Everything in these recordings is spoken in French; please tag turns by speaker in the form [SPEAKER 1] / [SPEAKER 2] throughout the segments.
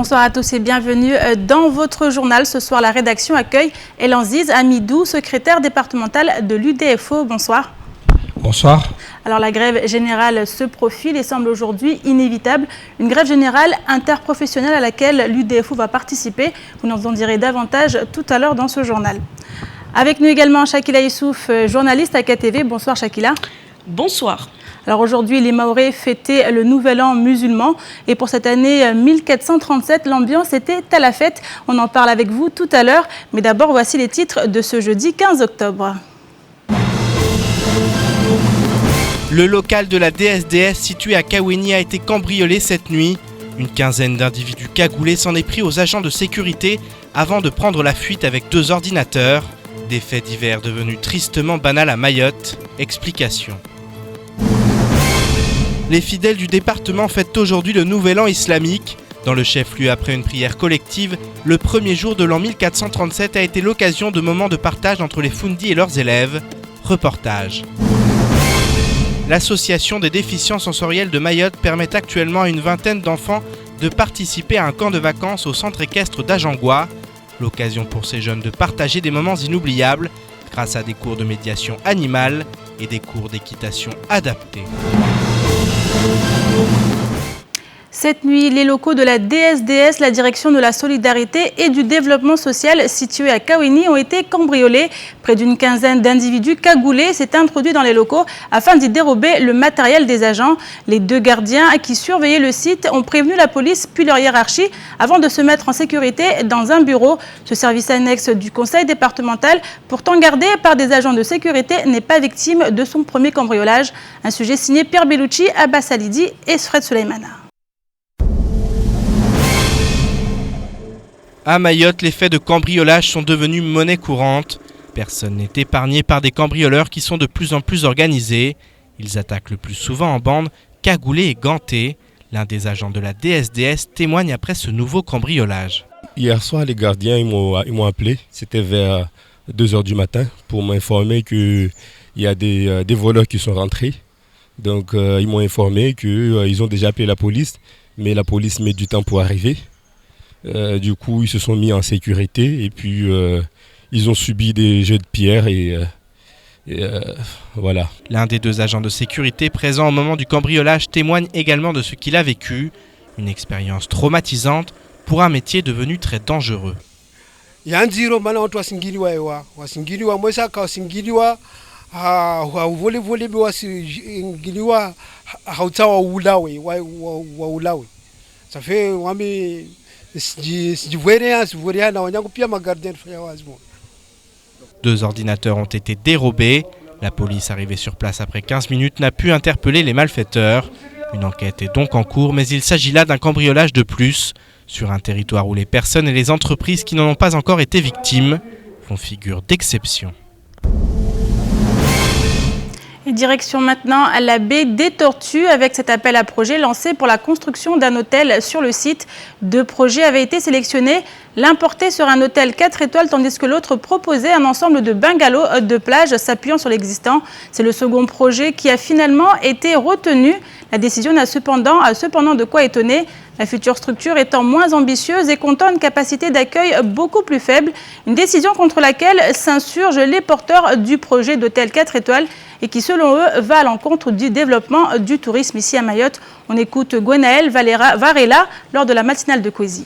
[SPEAKER 1] Bonsoir à tous et bienvenue dans votre journal. Ce soir, la rédaction accueille Elanziz Amidou, secrétaire départemental de l'UDFO. Bonsoir.
[SPEAKER 2] Bonsoir.
[SPEAKER 1] Alors la grève générale se profile et semble aujourd'hui inévitable. Une grève générale interprofessionnelle à laquelle l'UDFO va participer. Vous nous en direz davantage tout à l'heure dans ce journal. Avec nous également Chakila Issouf, journaliste à KTV. Bonsoir Chakila.
[SPEAKER 3] Bonsoir.
[SPEAKER 1] Alors aujourd'hui, les Mahorais fêtaient le Nouvel An musulman et pour cette année 1437, l'ambiance était à la fête. On en parle avec vous tout à l'heure, mais d'abord voici les titres de ce jeudi 15 octobre.
[SPEAKER 4] Le local de la DSDS situé à Kawéni a été cambriolé cette nuit. Une quinzaine d'individus cagoulés s'en est pris aux agents de sécurité avant de prendre la fuite avec 2 ordinateurs. Des faits divers devenus tristement banals à Mayotte. Explication. Les fidèles du département fêtent aujourd'hui le Nouvel An islamique. Dans le chef-lieu, après une prière collective, le premier jour de l'an 1437 a été l'occasion de moments de partage entre les Fundis et leurs élèves. Reportage. L'association des déficients sensoriels de Mayotte permet actuellement à une vingtaine d'enfants de participer à un camp de vacances au centre équestre d'Ajangwa. L'occasion pour ces jeunes de partager des moments inoubliables grâce à des cours de médiation animale et des cours d'équitation adaptés.
[SPEAKER 1] Cette nuit, les locaux de la DSDS, la direction de la solidarité et du développement social situés à Kawéni ont été cambriolés. Près d'une quinzaine d'individus cagoulés s'est introduit dans les locaux afin d'y dérober le matériel des agents. Les 2 gardiens qui surveillaient le site ont prévenu la police puis leur hiérarchie avant de se mettre en sécurité dans un bureau. Ce service annexe du conseil départemental, pourtant gardé par des agents de sécurité, n'est pas victime de son premier cambriolage. Un sujet signé Pierre Bellucci, Abbas Salidi et Fred Souleymana.
[SPEAKER 4] À Mayotte, les faits de cambriolage sont devenus monnaie courante. Personne n'est épargné par des cambrioleurs qui sont de plus en plus organisés. Ils attaquent le plus souvent en bande, cagoulés et gantés. L'un des agents de la DSDS témoigne après ce nouveau cambriolage.
[SPEAKER 2] Hier soir, les gardiens ils m'ont appelé. C'était vers 2h du matin pour m'informer qu'il y a des voleurs qui sont rentrés. Donc ils m'ont informé qu'ils ont déjà appelé la police, mais la police met du temps pour arriver. Du coup, ils se sont mis en sécurité et puis ils ont subi des jets de pierre et voilà.
[SPEAKER 4] L'un des 2 agents de sécurité présents au moment du cambriolage témoigne également de ce qu'il a vécu. Une expérience traumatisante pour un métier devenu très dangereux.
[SPEAKER 5] Ça fait
[SPEAKER 4] 2 ordinateurs ont été dérobés. La police, arrivée sur place après 15 minutes, n'a pu interpeller les malfaiteurs. Une enquête est donc en cours, mais il s'agit là d'un cambriolage de plus, sur un territoire où les personnes et les entreprises qui n'en ont pas encore été victimes font figure d'exception.
[SPEAKER 1] Et direction maintenant à la baie des Tortues avec cet appel à projet lancé pour la construction d'un hôtel sur le site. 2 projets avaient été sélectionnés. L'un portait sur un hôtel 4 étoiles tandis que l'autre proposait un ensemble de bungalows de plage s'appuyant sur l'existant. C'est le second projet qui a finalement été retenu. La décision a cependant de quoi étonner. La future structure étant moins ambitieuse et comptant une capacité d'accueil beaucoup plus faible. Une décision contre laquelle s'insurgent les porteurs du projet d'hôtel 4 étoiles et qui, selon eux, va à l'encontre du développement du tourisme ici à Mayotte. On écoute Gwenaël Varela lors de la matinale de Kwezi.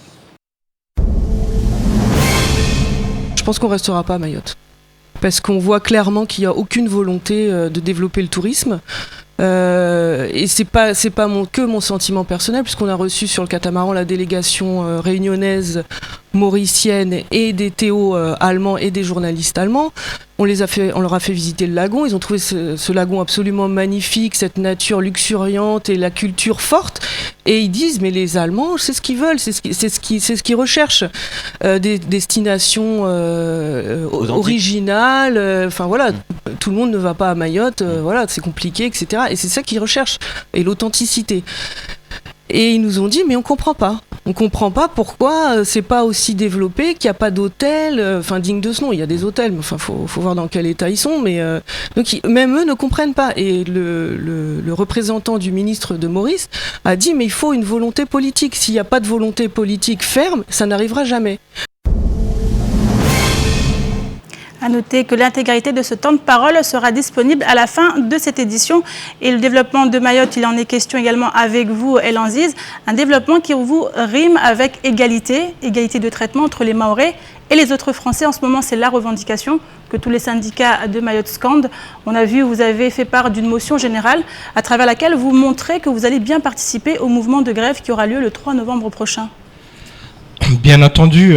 [SPEAKER 6] Je pense qu'on ne restera pas à Mayotte. Parce qu'on voit clairement qu'il n'y a aucune volonté de développer le tourisme. Et c'est pas que mon sentiment personnel, puisqu'on a reçu sur le catamaran la délégation réunionnaise, mauricienne et des Théo allemands et des journalistes allemands. On leur a fait visiter le lagon. Ils ont trouvé ce lagon absolument magnifique, cette nature luxuriante et la culture forte. Et ils disent, mais les Allemands, c'est ce qu'ils veulent, c'est ce qu'ils recherchent. Des destinations originales. Enfin voilà, tout le monde ne va pas à Mayotte. Voilà, c'est compliqué, etc. Et c'est ça qu'ils recherchent. Et l'authenticité. Et ils nous ont dit, mais on comprend pas. On comprend pas pourquoi c'est pas aussi développé, qu'il n'y a pas d'hôtels, digne de ce nom. Il y a des hôtels, mais faut voir dans quel état ils sont. Mais donc même eux ne comprennent pas. Et le représentant du ministre de Maurice a dit mais il faut une volonté politique. S'il n'y a pas de volonté politique ferme, ça n'arrivera jamais.
[SPEAKER 1] À noter que l'intégralité de ce temps de parole sera disponible à la fin de cette édition. Et le développement de Mayotte, il en est question également avec vous, Elan Ziz. Un développement qui vous rime avec égalité de traitement entre les Mahorais et les autres Français. En ce moment, c'est la revendication que tous les syndicats de Mayotte scandent. On a vu, vous avez fait part d'une motion générale à travers laquelle vous montrez que vous allez bien participer au mouvement de grève qui aura lieu le 3 novembre prochain.
[SPEAKER 3] Bien entendu,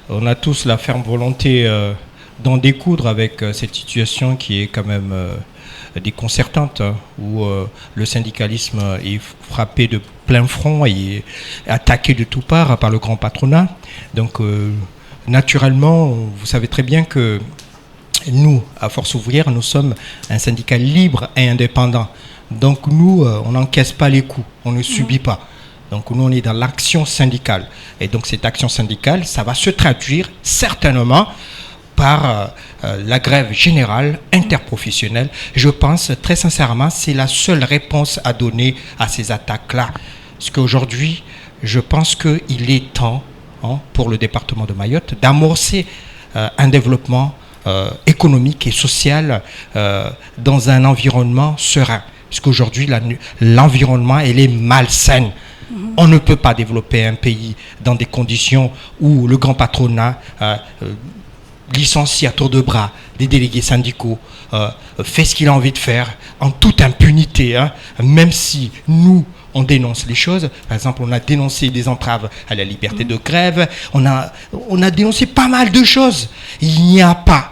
[SPEAKER 3] on a tous la ferme volonté d'en découdre avec cette situation qui est quand même déconcertante, où le syndicalisme est frappé de plein front et attaqué de toutes parts par le grand patronat. Donc naturellement, vous savez très bien que nous, à Force ouvrière, nous sommes un syndicat libre et indépendant. Donc nous, on n'encaisse pas les coups, on ne subit pas. Donc nous, on est dans l'action syndicale. Et donc cette action syndicale, ça va se traduire certainement par la grève générale interprofessionnelle. Je pense très sincèrement, c'est la seule réponse à donner à ces attaques-là. Parce qu'aujourd'hui, je pense qu'il est temps pour le département de Mayotte d'amorcer un développement économique et social dans un environnement serein. Parce qu'aujourd'hui, l'environnement, il est malsain. On ne peut pas développer un pays dans des conditions où le grand patronat licencie à tour de bras des délégués syndicaux, fait ce qu'il a envie de faire en toute impunité, même si nous, on dénonce les choses. Par exemple, on a dénoncé des entraves à la liberté de grève, on a dénoncé pas mal de choses. Il n'y a pas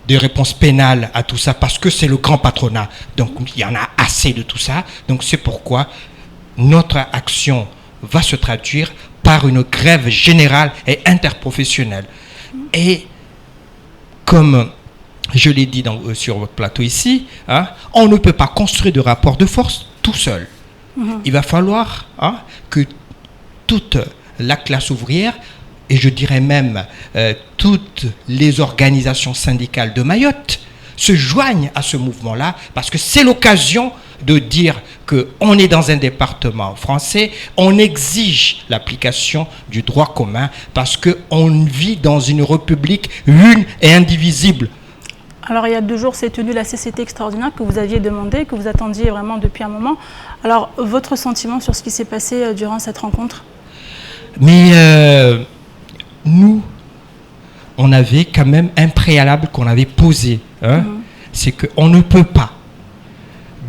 [SPEAKER 3] de réponse pénale à tout ça parce que c'est le grand patronat. Donc, il y en a assez de tout ça. Donc, c'est pourquoi notre action va se traduire par une grève générale et interprofessionnelle. Et comme je l'ai dit sur votre plateau ici, on ne peut pas construire de rapport de force tout seul. Il va falloir que toute la classe ouvrière, et je dirais même toutes les organisations syndicales de Mayotte, se joignent à ce mouvement-là, parce que c'est l'occasion de dire qu'on est dans un département français, on exige l'application du droit commun, parce qu'on vit dans une république une et indivisible.
[SPEAKER 1] Alors il y a 2 jours, s'est tenue la CCT extraordinaire que vous aviez demandé, que vous attendiez vraiment depuis un moment. Alors votre sentiment sur ce qui s'est passé durant cette rencontre?
[SPEAKER 3] Mais nous, on avait quand même un préalable qu'on avait posé. C'est qu'on ne peut pas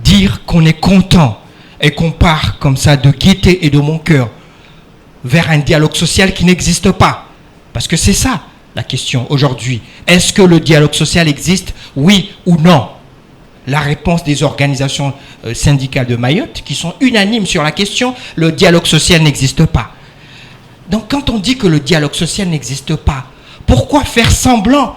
[SPEAKER 3] dire qu'on est content et qu'on part comme ça de gaieté et de mon cœur vers un dialogue social qui n'existe pas. Parce que c'est ça la question aujourd'hui. Est-ce que le dialogue social existe, oui ou non? La réponse des organisations syndicales de Mayotte, qui sont unanimes sur la question, le dialogue social n'existe pas. Donc quand on dit que le dialogue social n'existe pas, pourquoi faire semblant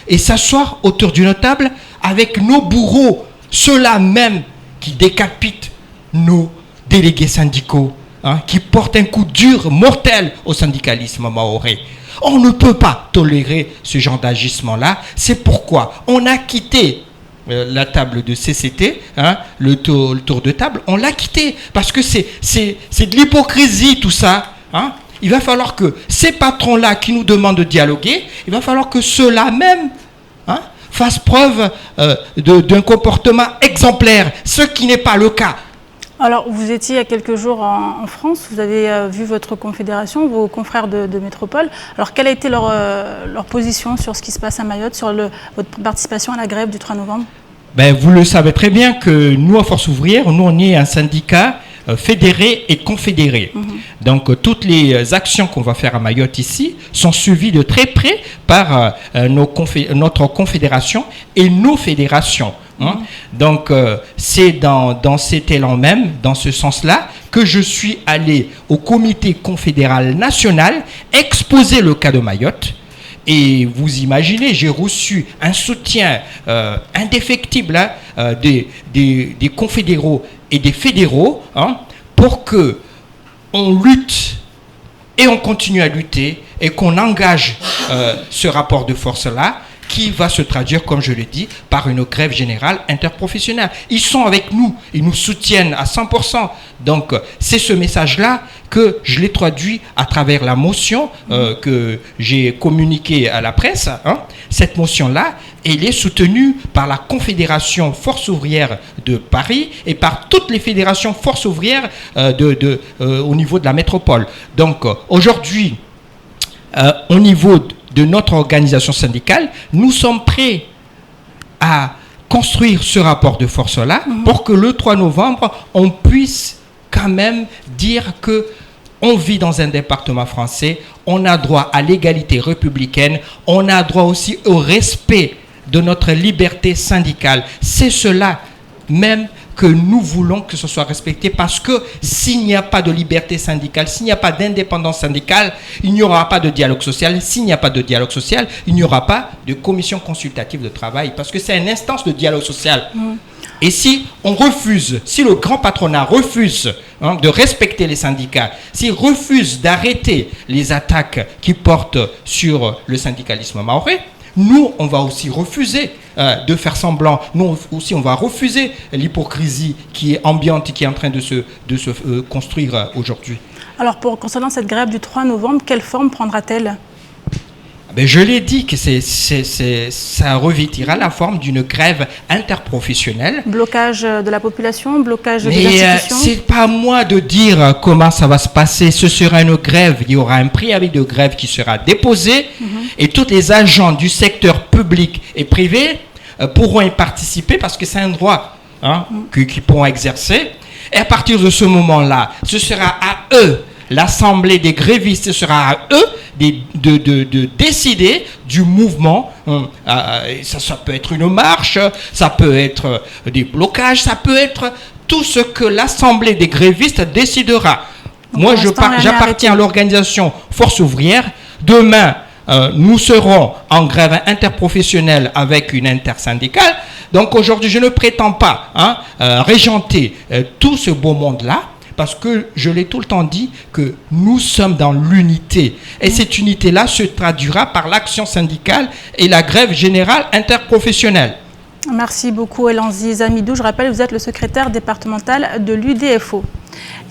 [SPEAKER 3] et s'asseoir autour d'une table avec nos bourreaux, ceux-là même qui décapitent nos délégués syndicaux, qui portent un coup dur, mortel au syndicalisme mahorais? On ne peut pas tolérer ce genre d'agissement-là. C'est pourquoi on a quitté la table de CCT, le tour de table, on l'a quitté. Parce que c'est de l'hypocrisie tout ça. Il va falloir que ces patrons-là qui nous demandent de dialoguer, il va falloir que ceux-là même fassent preuve d'un comportement exemplaire, ce qui n'est pas le cas.
[SPEAKER 1] Alors, vous étiez il y a quelques jours en France, vous avez vu votre confédération, vos confrères de métropole. Alors, quelle a été leur position sur ce qui se passe à Mayotte, sur votre participation à la grève du 3 novembre?
[SPEAKER 3] Vous le savez très bien que nous, à Force ouvrière, nous, on est un syndicat fédéré et confédéré. Donc, toutes les actions qu'on va faire à Mayotte ici sont suivies de très près par notre confédération et nos fédérations. Donc, c'est dans cet élan même, dans ce sens-là, que je suis allé au comité confédéral national exposer le cas de Mayotte. Et vous imaginez, j'ai reçu un soutien indéfectible des confédéraux et des fédéraux pour que on lutte et on continue à lutter et qu'on engage ce rapport de force-là qui va se traduire, comme je l'ai dit, par une grève générale interprofessionnelle. Ils sont avec nous, ils nous soutiennent à 100%. Donc, c'est ce message-là que je l'ai traduit à travers la motion que j'ai communiquée à la presse. Cette motion-là, elle est soutenue par la Confédération Force Ouvrière de Paris et par toutes les fédérations Force Ouvrières au niveau de la métropole. Donc, aujourd'hui, au niveau de notre organisation syndicale, nous sommes prêts à construire ce rapport de force-là pour que le 3 novembre, on puisse quand même dire que on vit dans un département français, on a droit à l'égalité républicaine, on a droit aussi au respect de notre liberté syndicale. C'est cela même que nous voulons que ce soit respecté, parce que s'il n'y a pas de liberté syndicale, s'il n'y a pas d'indépendance syndicale, il n'y aura pas de dialogue social. S'il n'y a pas de dialogue social, il n'y aura pas de commission consultative de travail, parce que c'est une instance de dialogue social. Et si on refuse, si le grand patronat refuse de respecter les syndicats, s'il refuse d'arrêter les attaques qui portent sur le syndicalisme mahorais, nous, on va aussi refuser de faire semblant. Nous aussi, on va refuser l'hypocrisie qui est ambiante et qui est en train de se construire aujourd'hui.
[SPEAKER 1] Alors, concernant cette grève du 3 novembre, quelle forme prendra-t-elle ?
[SPEAKER 3] Je l'ai dit que ça revêtira la forme d'une grève interprofessionnelle.
[SPEAKER 1] Blocage de la population, blocage des institutions.
[SPEAKER 3] C'est pas à moi de dire comment ça va se passer. Ce sera une grève, il y aura un préavis de grève qui sera déposé et tous les agents du secteur public et privé pourront y participer parce que c'est un droit qu'ils pourront exercer. Et à partir de ce moment-là, ce sera à eux, l'Assemblée des grévistes, ce sera à eux de décider du mouvement. Ça peut être une marche, ça peut être des blocages, ça peut être tout ce que l'Assemblée des grévistes décidera. Donc, moi, j'appartiens à l'organisation Force Ouvrière. Demain, nous serons en grève interprofessionnelle avec une intersyndicale. Donc aujourd'hui, je ne prétends pas régenter tout ce beau monde-là, parce que je l'ai tout le temps dit que nous sommes dans l'unité. Et cette unité-là se traduira par l'action syndicale et la grève générale interprofessionnelle.
[SPEAKER 1] Merci beaucoup, Elanzi Amidou. Je rappelle, vous êtes le secrétaire départemental de l'UDFO.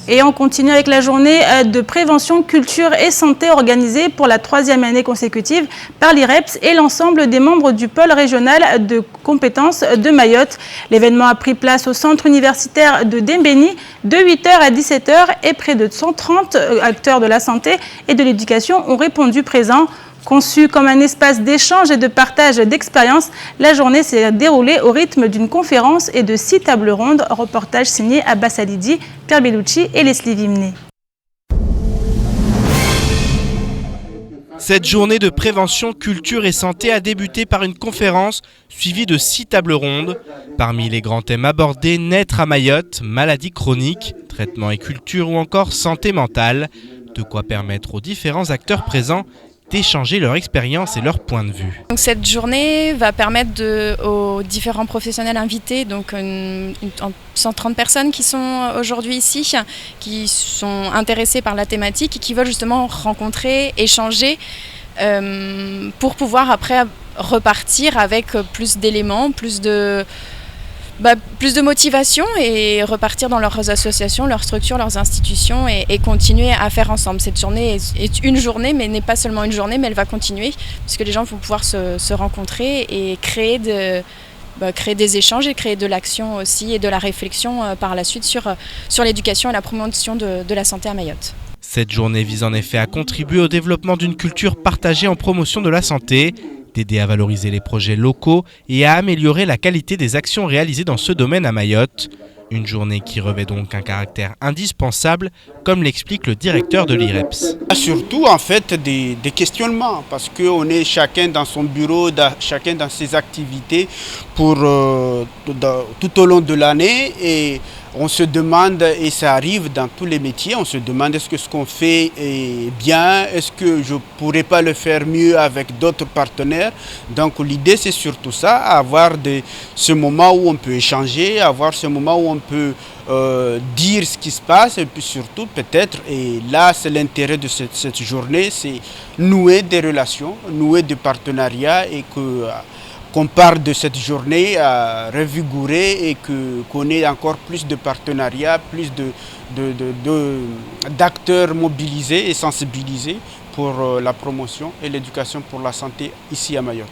[SPEAKER 1] Et on continue avec la journée de prévention, culture et santé organisée pour la 3e année consécutive par l'IREPS et l'ensemble des membres du pôle régional de compétences de Mayotte. L'événement a pris place au centre universitaire de Dembéni de 8h à 17h et près de 130 acteurs de la santé et de l'éducation ont répondu présents. Conçue comme un espace d'échange et de partage d'expériences, la journée s'est déroulée au rythme d'une conférence et de 6 tables rondes. Reportage signé Abbas Alidi, Pierre Bellucci et Leslie Vimné.
[SPEAKER 4] Cette journée de prévention, culture et santé a débuté par une conférence suivie de 6 tables rondes. Parmi les grands thèmes abordés, naître à Mayotte, maladies chroniques, traitement et culture ou encore santé mentale. De quoi permettre aux différents acteurs présents d'échanger leur expérience et leur point de vue.
[SPEAKER 7] Donc cette journée va permettre aux différents professionnels invités, donc 130 personnes qui sont aujourd'hui ici, qui sont intéressés par la thématique et qui veulent justement rencontrer, échanger pour pouvoir après repartir avec plus d'éléments, plus de motivation et repartir dans leurs associations, leurs structures, leurs institutions et continuer à faire ensemble. Cette journée est une journée, mais n'est pas seulement une journée, mais elle va continuer puisque les gens vont pouvoir se rencontrer et créer des échanges et créer de l'action aussi et de la réflexion par la suite sur l'éducation et la promotion de la santé à Mayotte.
[SPEAKER 4] Cette journée vise en effet à contribuer au développement d'une culture partagée en promotion de la santé, d'aider à valoriser les projets locaux et à améliorer la qualité des actions réalisées dans ce domaine à Mayotte. Une journée qui revêt donc un caractère indispensable, comme l'explique le directeur de l'IREPS.
[SPEAKER 8] Surtout en fait des questionnements, parce qu'on est chacun dans son bureau, chacun dans ses activités pour tout au long de l'année et On se demande, et ça arrive dans tous les métiers, on se demande est-ce que ce qu'on fait est bien, est-ce que je ne pourrais pas le faire mieux avec d'autres partenaires. Donc l'idée c'est surtout ça, avoir ce moment où on peut échanger, avoir ce moment où on peut dire ce qui se passe et puis surtout peut-être, et là c'est l'intérêt de cette journée, c'est nouer des relations, nouer des partenariats et qu'on parte de cette journée revigorée et qu'on ait encore plus de partenariats, plus d'acteurs mobilisés et sensibilisés pour la promotion et l'éducation pour la santé ici à Mayotte.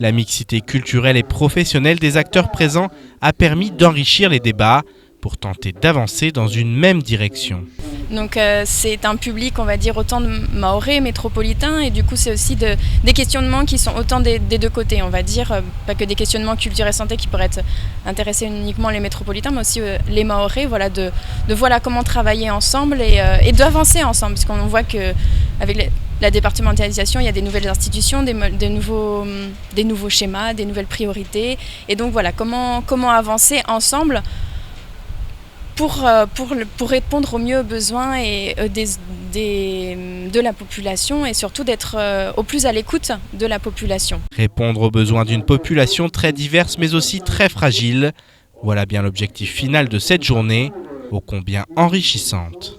[SPEAKER 4] La mixité culturelle et professionnelle des acteurs présents a permis d'enrichir les débats pour tenter d'avancer dans une même direction.
[SPEAKER 7] Donc c'est un public, on va dire, autant de Mahorais, métropolitains, et du coup c'est aussi des questionnements qui sont autant des deux côtés, on va dire, pas que des questionnements culture et santé qui pourraient intéresser uniquement les métropolitains, mais aussi les Mahorais, voilà, de voilà comment travailler ensemble et d'avancer ensemble, parce qu'on voit qu'avec la départementalisation, il y a des nouvelles institutions, des nouveaux schémas, des nouvelles priorités, et donc voilà, comment avancer ensemble pour répondre au mieux aux besoins et, de la population et surtout d'être au plus à l'écoute de la population.
[SPEAKER 4] Répondre aux besoins d'une population très diverse mais aussi très fragile. Voilà bien l'objectif final de cette journée, ô combien enrichissante.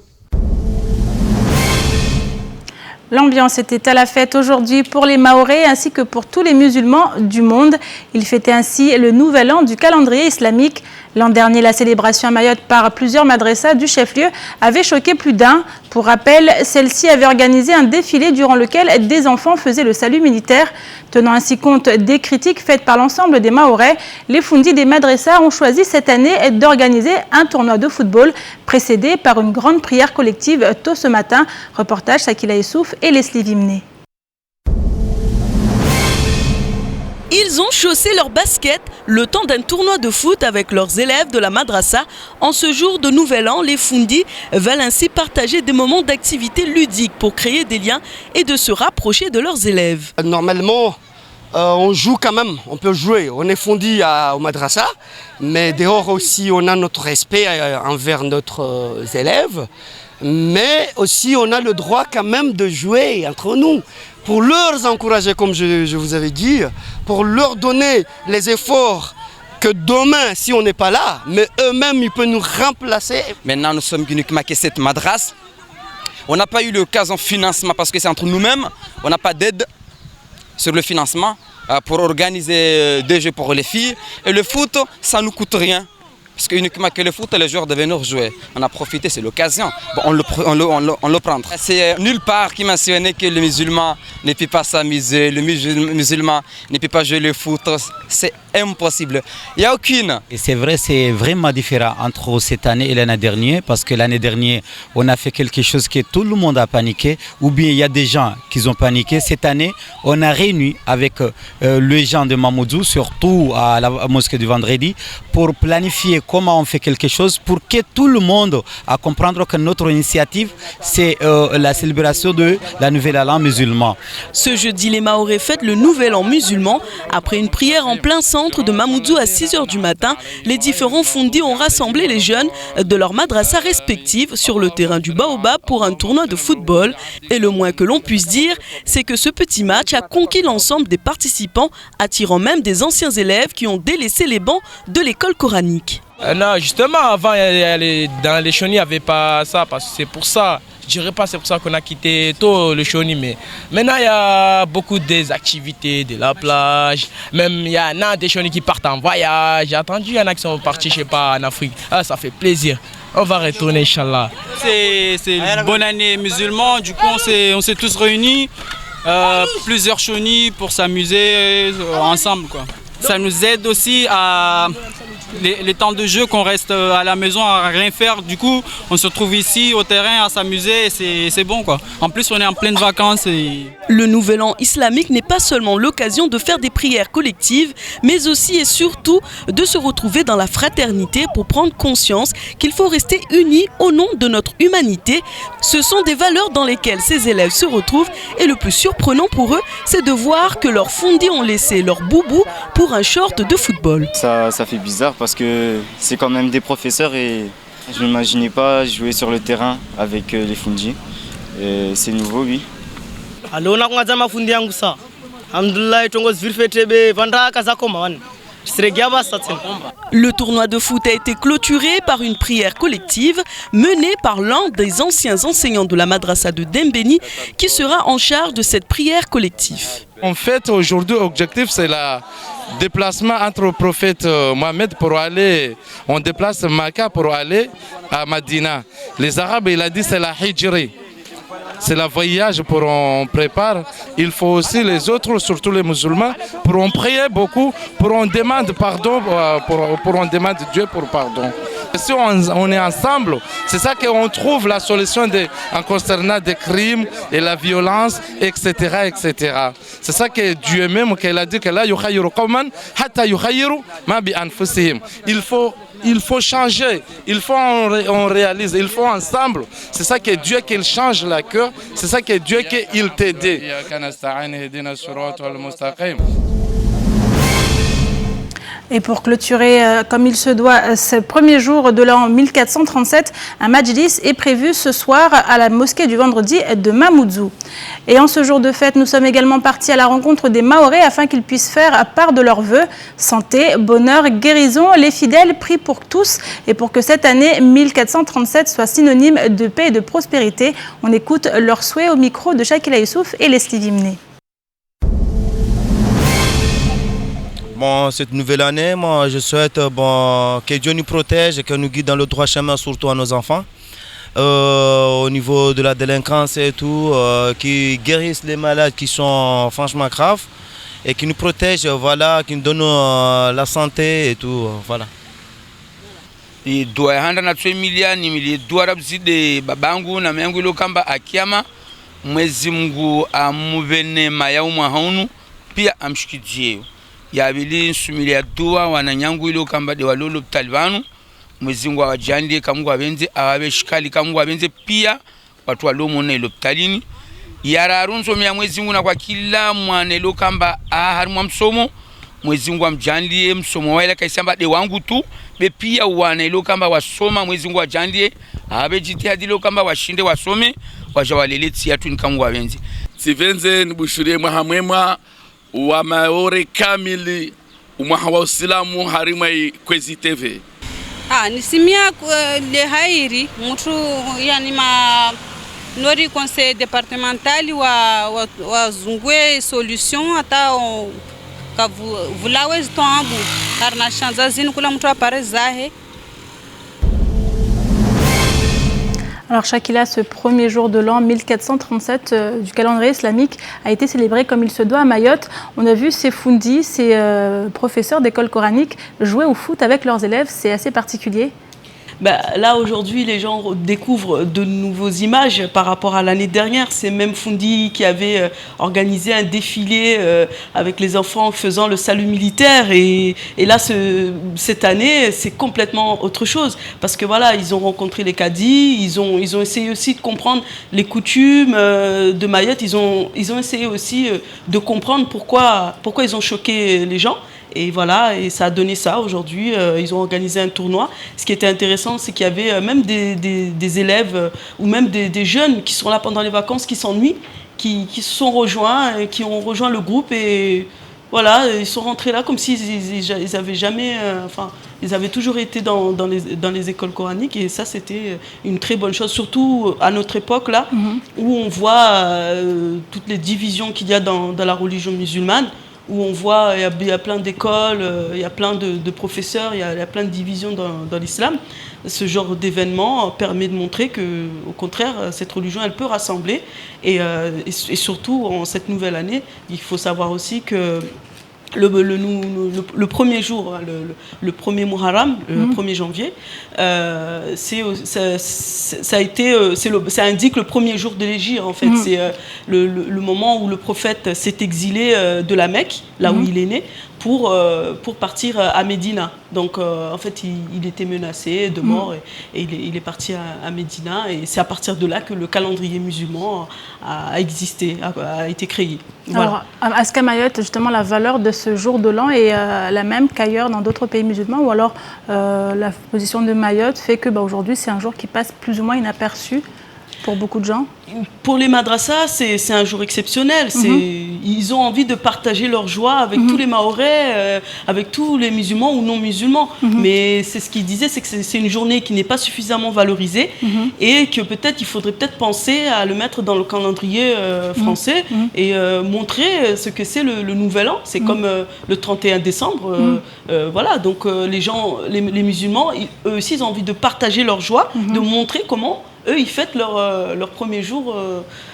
[SPEAKER 1] L'ambiance était à la fête aujourd'hui pour les Mahorais ainsi que pour tous les musulmans du monde. Ils fêtaient ainsi le nouvel an du calendrier islamique. L'an dernier, la célébration à Mayotte par plusieurs madrassas du chef-lieu avait choqué plus d'un. Pour rappel, celle-ci avait organisé un défilé durant lequel des enfants faisaient le salut militaire. Tenant ainsi compte des critiques faites par l'ensemble des Mahorais, les Fundis des madrassas ont choisi cette année d'organiser un tournoi de football précédé par une grande prière collective tôt ce matin. Reportage Sakila Essouf et Leslie Vimné.
[SPEAKER 9] Ils ont chaussé leurs baskets le temps d'un tournoi de foot avec leurs élèves de la madrasa. En ce jour de Nouvel An, les Fundis veulent ainsi partager des moments d'activité ludique pour créer des liens et de se rapprocher de leurs élèves.
[SPEAKER 10] Normalement, on joue quand même, on peut jouer. On est Fundis au madrasa, mais dehors aussi on a notre respect envers nos élèves. Mais aussi on a le droit quand même de jouer entre nous, pour leur encourager comme je vous avais dit, pour leur donner les efforts que demain, si on n'est pas là, mais eux-mêmes ils peuvent nous remplacer.
[SPEAKER 11] Maintenant nous sommes uniquement que cette madrasse. On n'a pas eu l'occasion de financement parce que c'est entre nous-mêmes, on n'a pas d'aide sur le financement pour organiser des jeux pour les filles. Et le foot, ça ne nous coûte rien. Parce que uniquement que le foot, les joueurs devaient nous rejouer. On a profité, c'est l'occasion. Bon, on le prend. C'est nulle part qui mentionnait que le musulman ne peut pas s'amuser, le musulman ne peut pas jouer le foot. C'est impossible. Il n'y a aucune.
[SPEAKER 12] Et c'est vrai, c'est vraiment différent entre cette année et l'année dernière. Parce que l'année dernière, on a fait quelque chose que tout le monde a paniqué. Ou bien il y a des gens qui ont paniqué. Cette année, on a réuni avec les gens de Mamoudzou, surtout à la mosquée du vendredi, pour planifier comment on fait quelque chose pour que tout le monde a comprendre que notre initiative, c'est la célébration de la nouvelle an musulman.
[SPEAKER 9] Ce jeudi, les Mahorais fêtent le nouvel an musulman. Après une prière en plein centre de Mamoudzou à 6 h du matin, les différents Fundis ont rassemblé les jeunes de leurs madrassas respectives sur le terrain du Baobab pour un tournoi de football. Et le moins que l'on puisse dire, c'est que ce petit match a conquis l'ensemble des participants, attirant même des anciens élèves qui ont délaissé les bancs de l'école coranique.
[SPEAKER 13] Non, justement, avant, dans les Choni, il n'y avait pas ça, parce que c'est pour ça, je dirais pas c'est pour ça qu'on a quitté tôt le Choni, mais maintenant il y a beaucoup des activités, de la plage, même il y en a des Choni qui partent en voyage, j'ai entendu, il y en a qui sont partis, je sais pas, en Afrique, ça fait plaisir. On va retourner, Inch'Allah.
[SPEAKER 14] C'est une bonne année musulmane, du coup on s'est tous réunis, plusieurs Choni pour s'amuser ensemble, quoi. Ça nous aide aussi à les temps de jeu qu'on reste à la maison à rien faire. Du coup, on se retrouve ici au terrain à s'amuser et c'est bon, quoi. En plus, on est en pleine vacances.
[SPEAKER 9] Le nouvel an islamique n'est pas seulement l'occasion de faire des prières collectives, mais aussi et surtout de se retrouver dans la fraternité pour prendre conscience qu'il faut rester unis au nom de notre humanité. Ce sont des valeurs dans lesquelles ces élèves se retrouvent et le plus surprenant pour eux, c'est de voir que leurs Fundis ont laissé leur boubou pour un short de football.
[SPEAKER 15] Ça fait bizarre parce que c'est quand même des professeurs et je ne m'imaginais pas jouer sur le terrain avec les Fundis. C'est nouveau, oui.
[SPEAKER 9] Le tournoi de foot a été clôturé par une prière collective menée par l'un des anciens enseignants de la madrasa de Dembéni qui sera en charge de cette prière collective.
[SPEAKER 16] En fait, aujourd'hui, l'objectif, c'est le déplacement entre le prophète Mohamed pour aller, on déplace Makkah pour aller à Madina. Les Arabes, il a dit c'est la hijri. C'est le voyage pour on prépare. Il faut aussi les autres, surtout les musulmans, pour en prier beaucoup, pour on demande pardon, pour on demande Dieu pour pardon. Si on est ensemble, c'est ça qu'on trouve la solution en concernant des crimes et la violence, etc., etc. C'est ça que Dieu même qu'il a dit que là, il faut changer, il faut on réalise, il faut ensemble. C'est ça que Dieu qu'il change la cœur, c'est ça que Dieu qu'il t'aide.
[SPEAKER 1] Et pour clôturer comme il se doit ce premier jour de l'an 1437, un majlis est prévu ce soir à la mosquée du vendredi de Mamoudzou. Et en ce jour de fête, nous sommes également partis à la rencontre des Mahorais afin qu'ils puissent faire part de leurs vœux. Santé, bonheur, guérison, les fidèles prient pour tous et pour que cette année 1437 soit synonyme de paix et de prospérité. On écoute leurs souhaits au micro de Shakila Youssouf et Leslie Vimné.
[SPEAKER 17] Bon, cette nouvelle année, moi, je souhaite que Dieu nous protège et que nous guide dans le droit chemin, surtout à nos enfants. Au niveau de la délinquance et tout, qui guérissent les malades qui sont franchement graves et qui nous protègent, voilà, qui nous donnent la santé et tout, voilà.
[SPEAKER 18] Dua handa na tsoe miliani mili dua rabzide babangu na miangu ilo kamba akiama Mwenyezi Mungu amuvene mayauma haunu pia amshikijie yabili nsumilia dua wananyangu ilo kamba de walolo talibanu Mwenyezi Mungu awajandie kamungu abenze awabe shikali kamungu abenze pia watu walomona ilo talini yararunzo mya Mwenyezi Mungu na kwa kila mwana ilo kamba harumwa msomo Mwenyezi Mungu amjandie msomo wale kaisamba de wangu tu be pia wana ilo kamba wasoma Mwenyezi Mungu ajandie abe jitihadi ilo kamba washinde wasome wajawaleleti yatu nikamungu abenze
[SPEAKER 19] sivenze nibushurie mwahamwema wa Maore kamili umwaha wa Uislamu harimai Kwezi TV.
[SPEAKER 20] Nisimia le hairi mtu yani ma nori conseil départemental wa zungwe solution ata ka vulawe zitombu karna shanza zini kula mtu apare zahe.
[SPEAKER 1] Alors Shakila, ce premier jour de l'an 1437 du calendrier islamique a été célébré comme il se doit à Mayotte. On a vu ces Fundis, ces professeurs d'école coranique jouer au foot avec leurs élèves. C'est assez particulier.
[SPEAKER 9] Là, aujourd'hui, les gens découvrent de nouvelles images par rapport à l'année dernière. C'est même Fundi qui avait organisé un défilé avec les enfants faisant le salut militaire. Et là, cette année, c'est complètement autre chose. Parce que voilà, ils ont rencontré les cadis, ils ont essayé aussi de comprendre les coutumes de Mayotte. Ils ont essayé aussi de comprendre pourquoi ils ont choqué les gens. Et voilà, et ça a donné ça. Aujourd'hui, ils ont organisé un tournoi. Ce qui était intéressant, c'est qu'il y avait même des élèves ou même des jeunes qui sont là pendant les vacances, qui s'ennuient, qui se sont rejoints, qui ont rejoint le groupe. Et voilà, ils sont rentrés là comme s'ils avaient jamais... ils avaient toujours été dans les écoles coraniques. Et ça, c'était une très bonne chose. Surtout à notre époque, là, où on voit toutes les divisions qu'il y a dans la religion musulmane. Où on voit il y a plein d'écoles, il y a plein de professeurs, il y a plein de divisions dans l'islam. Ce genre d'événement permet de montrer que, au contraire, cette religion, elle peut rassembler. Et surtout, en cette nouvelle année, il faut savoir aussi que le premier jour, le premier Muharram, le 1er janvier, ça indique le premier jour de l'hégire en fait. C'est le moment où le prophète s'est exilé de la Mecque, là où il est né, pour partir à Médina. Donc en fait il était menacé de mort et il est parti à Médina, et c'est à partir de là que le calendrier musulman a existé, a été créé. Voilà.
[SPEAKER 1] Alors est-ce qu'à Mayotte justement la valeur de ce jour de l'an est la même qu'ailleurs dans d'autres pays musulmans, ou alors la position de Mayotte fait que aujourd'hui c'est un jour qui passe plus ou moins inaperçu pour beaucoup de gens?
[SPEAKER 9] Pour les madrasas, c'est un jour exceptionnel. Ils ont envie de partager leur joie avec tous les Mahorais, avec tous les musulmans ou non musulmans. Mais c'est ce qu'ils disaient, c'est que c'est une journée qui n'est pas suffisamment valorisée et que peut-être il faudrait penser à le mettre dans le calendrier français et montrer ce que c'est le nouvel an. C'est comme le 31 décembre. Voilà, donc les gens, les musulmans, eux aussi, ils ont envie de partager leur joie, de montrer comment eux, ils fêtent leur premier jour,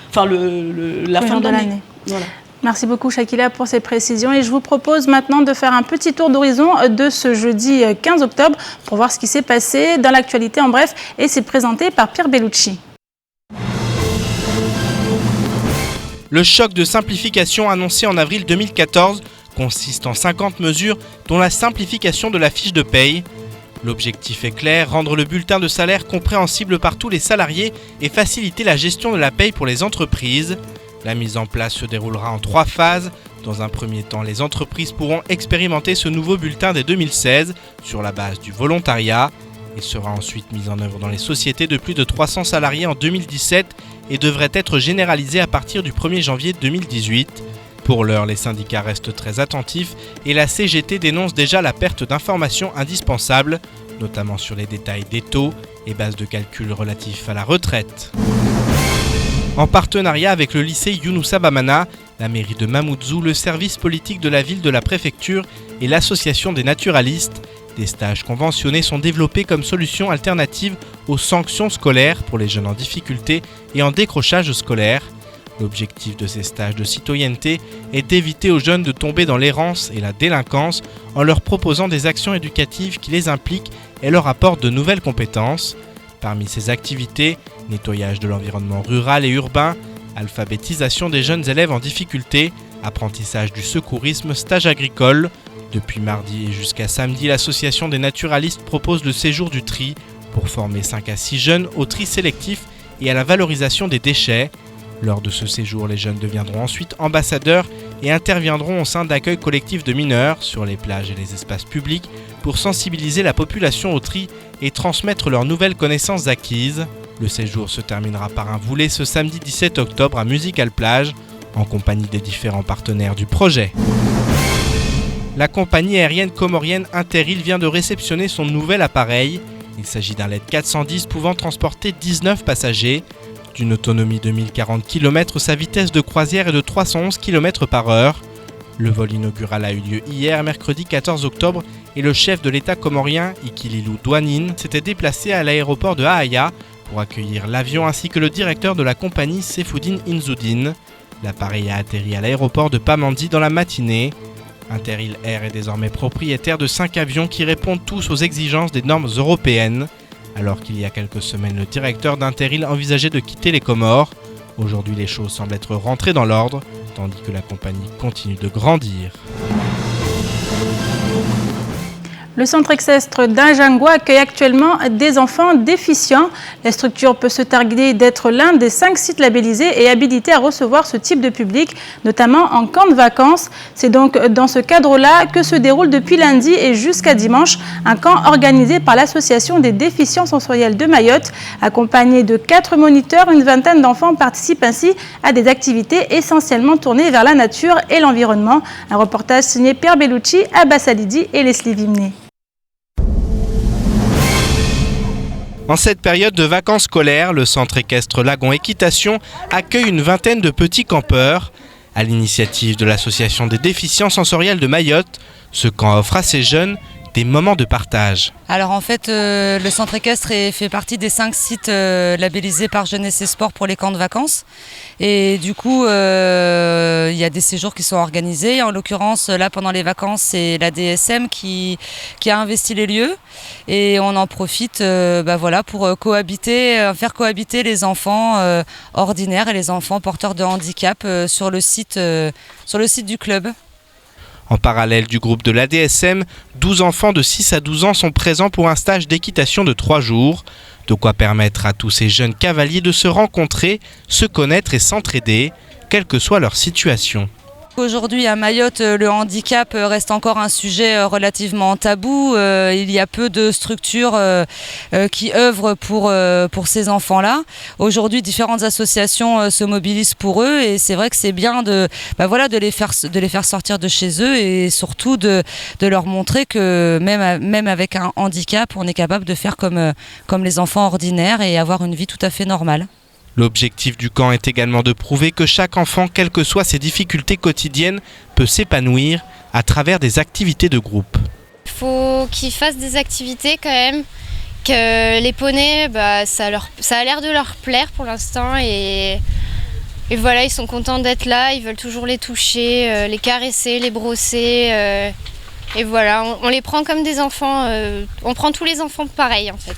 [SPEAKER 9] enfin la fin de l'année. Voilà.
[SPEAKER 1] Merci beaucoup Shakila pour ces précisions, et je vous propose maintenant de faire un petit tour d'horizon de ce jeudi 15 octobre pour voir ce qui s'est passé dans l'actualité en bref, et c'est présenté par Pierre Bellucci.
[SPEAKER 4] Le choc de simplification annoncé en avril 2014 consiste en 50 mesures, dont la simplification de la fiche de paye. L'objectif est clair, rendre le bulletin de salaire compréhensible par tous les salariés et faciliter la gestion de la paye pour les entreprises. La mise en place se déroulera en 3 phases. Dans un premier temps, les entreprises pourront expérimenter ce nouveau bulletin dès 2016 sur la base du volontariat. Il sera ensuite mis en œuvre dans les sociétés de plus de 300 salariés en 2017 et devrait être généralisé à partir du 1er janvier 2018. Pour l'heure, les syndicats restent très attentifs et la CGT dénonce déjà la perte d'informations indispensables, notamment sur les détails des taux et bases de calcul relatifs à la retraite. En partenariat avec le lycée Younoussa Bamana, la mairie de Mamoudzou, le service politique de la ville de la préfecture et l'association des naturalistes, des stages conventionnés sont développés comme solution alternative aux sanctions scolaires pour les jeunes en difficulté et en décrochage scolaire. L'objectif de ces stages de citoyenneté est d'éviter aux jeunes de tomber dans l'errance et la délinquance en leur proposant des actions éducatives qui les impliquent et leur apportent de nouvelles compétences. Parmi ces activités, nettoyage de l'environnement rural et urbain, alphabétisation des jeunes élèves en difficulté, apprentissage du secourisme, stage agricole. Depuis mardi et jusqu'à samedi, l'association des naturalistes propose le séjour du tri pour former 5 à 6 jeunes au tri sélectif et à la valorisation des déchets. Lors de ce séjour, les jeunes deviendront ensuite ambassadeurs et interviendront au sein d'accueil collectif de mineurs sur les plages et les espaces publics pour sensibiliser la population au tri et transmettre leurs nouvelles connaissances acquises. Le séjour se terminera par un voulé ce samedi 17 octobre à Musical Plage, en compagnie des différents partenaires du projet. La compagnie aérienne comorienne Interil vient de réceptionner son nouvel appareil. Il s'agit d'un LED 410 pouvant transporter 19 passagers. D'une autonomie de 1040 km, sa vitesse de croisière est de 311 km/h. Le vol inaugural a eu lieu hier, mercredi 14 octobre, et le chef de l'État comorien, Ikililou Douanine, s'était déplacé à l'aéroport de Ahaya pour accueillir l'avion ainsi que le directeur de la compagnie, Seyfoudine Inzoudine. L'appareil a atterri à l'aéroport de Pamandzi dans la matinée. Interil Air est désormais propriétaire de 5 avions qui répondent tous aux exigences des normes européennes. Alors qu'il y a quelques semaines, le directeur d'Interil envisageait de quitter les Comores. Aujourd'hui, les choses semblent être rentrées dans l'ordre, tandis que la compagnie continue de grandir.
[SPEAKER 1] Le centre équestre d'Injangwa accueille actuellement des enfants déficients. La structure peut se targuer d'être l'un des 5 sites labellisés et habilités à recevoir ce type de public, notamment en camp de vacances. C'est donc dans ce cadre-là que se déroule depuis lundi et jusqu'à dimanche un camp organisé par l'Association des déficients sensoriels de Mayotte. Accompagné de 4 moniteurs, une vingtaine d'enfants participent ainsi à des activités essentiellement tournées vers la nature et l'environnement. Un reportage signé Pierre Bellucci, Abbas Alidi et Leslie Vimné.
[SPEAKER 4] En cette période de vacances scolaires, le centre équestre Lagon Équitation accueille une vingtaine de petits campeurs. À l'initiative de l'Association des déficients sensoriels de Mayotte, ce camp offre à ces jeunes des moments de partage.
[SPEAKER 21] Alors en fait, le centre équestre fait partie des 5 sites labellisés par Jeunesse et Sport pour les camps de vacances. Et du coup, il y a des séjours qui sont organisés. En l'occurrence, là pendant les vacances, c'est la DSM qui a investi les lieux. Et on en profite pour faire cohabiter les enfants ordinaires et les enfants porteurs de handicap sur le site du club.
[SPEAKER 4] En parallèle du groupe de l'ADSM, 12 enfants de 6 à 12 ans sont présents pour un stage d'équitation de 3 jours. De quoi permettre à tous ces jeunes cavaliers de se rencontrer, se connaître et s'entraider, quelle que soit leur situation.
[SPEAKER 21] Aujourd'hui à Mayotte, le handicap reste encore un sujet relativement tabou. Il y a peu de structures qui œuvrent pour ces enfants-là. Aujourd'hui, différentes associations se mobilisent pour eux et c'est vrai que c'est bien de les faire sortir de chez eux et surtout de leur montrer que même avec un handicap, on est capable de faire comme les enfants ordinaires et avoir une vie tout à fait normale.
[SPEAKER 4] L'objectif du camp est également de prouver que chaque enfant, quelles que soient ses difficultés quotidiennes, peut s'épanouir à travers des activités de groupe.
[SPEAKER 2] Il faut qu'ils fassent des activités quand même, que les poneys, ça a l'air de leur plaire pour l'instant et voilà, ils sont contents d'être là, ils veulent toujours les toucher, les caresser, les brosser et voilà, on les prend comme des enfants, on prend tous les enfants pareil en fait.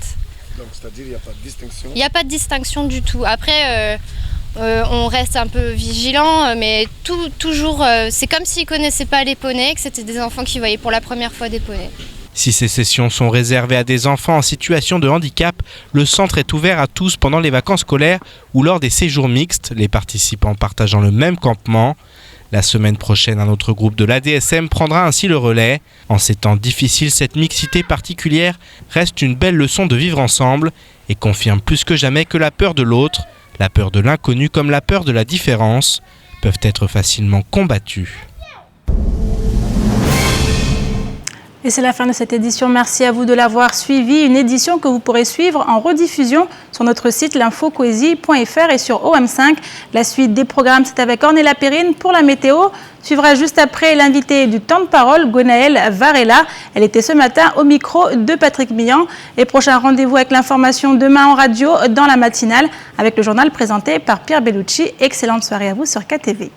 [SPEAKER 22] Donc, c'est-à-dire il n'y a pas de distinction?
[SPEAKER 2] Il n'y a pas de distinction du tout. Après, on reste un peu vigilant, mais toujours, c'est comme s'ils ne connaissaient pas les poneys, que c'était des enfants qui voyaient pour la première fois des poneys.
[SPEAKER 4] Si ces sessions sont réservées à des enfants en situation de handicap, le centre est ouvert à tous pendant les vacances scolaires ou lors des séjours mixtes, les participants partageant le même campement. La semaine prochaine, un autre groupe de l'ADSM prendra ainsi le relais. En ces temps difficiles, cette mixité particulière reste une belle leçon de vivre ensemble et confirme plus que jamais que la peur de l'autre, la peur de l'inconnu comme la peur de la différence peuvent être facilement combattues.
[SPEAKER 1] Et c'est la fin de cette édition. Merci à vous de l'avoir suivi. Une édition que vous pourrez suivre en rediffusion sur notre site l'infocoesie.fr et sur OM5. La suite des programmes, c'est avec Ornella Perrine pour la météo. Suivra juste après l'invité du temps de parole, Gwenaëlle Varela. Elle était ce matin au micro de Patrick Millan. Et prochain rendez-vous avec l'information demain en radio dans la matinale avec le journal présenté par Pierre Bellucci. Excellente soirée à vous sur KTV.